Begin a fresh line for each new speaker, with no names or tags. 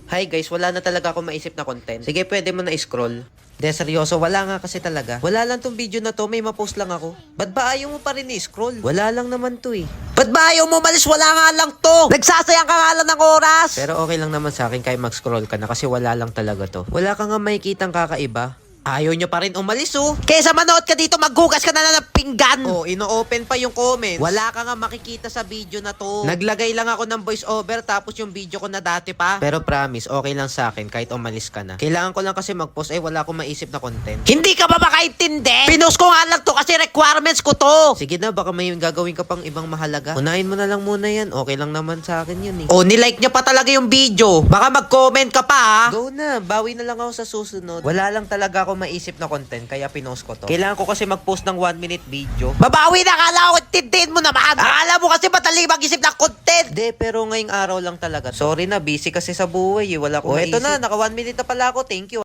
Hi guys, wala na talaga ako maisip na content. Sige, pwede mo na scroll. De, seryoso, wala nga kasi talaga. Wala lang tong video na to, may ma-post lang ako. Ba't ba ayaw mo pa rin i-scroll? Wala lang naman to eh.
Ba't ba ayaw mo malis? Wala nga lang to. Nagsasayang ka nga lang ng oras.
Pero okay lang naman sa akin kahit mag-scroll ka na kasi wala lang talaga to. Wala ka nga makikitang kakaiba. Ayaw nyo pa rin umalis oh.
Kesa manood ka dito, maghugas ka na ng pinggan.
Oh, ino-open pa yung comments.
Wala ka nga makikita sa video na to.
Naglagay lang ako ng voice over tapos yung video ko na dati pa. Pero promise, okay lang sa akin kahit umalis ka na. Kailangan ko lang kasi mag-post wala akong maisip na content.
Hindi ka ba makaintindi? Pinost ko nga lang to kasi requirements ko to.
Sige na, baka may gagawin ka pang ibang mahalaga. Unahin mo na lang muna yan. Okay lang naman sa akin yun eh.
O, nilike niya pa talaga yung video. Baka mag-comment ka pa ha.
Go na, bawi na lang ako sa susunod. Wala lang talaga ako maisip na content kaya pinost ko to. Kailangan ko kasi mag-post ng 1 minute video.
Babawi na, akala ko intindihin mo naman. Akala mo kasi madali mag-isip ng content.
De, pero ngayong araw lang talaga. Sorry na, busy kasi sa buhay eh. Wala ko maisip. Eto na, naka 1 minute na pala ako. Thank you.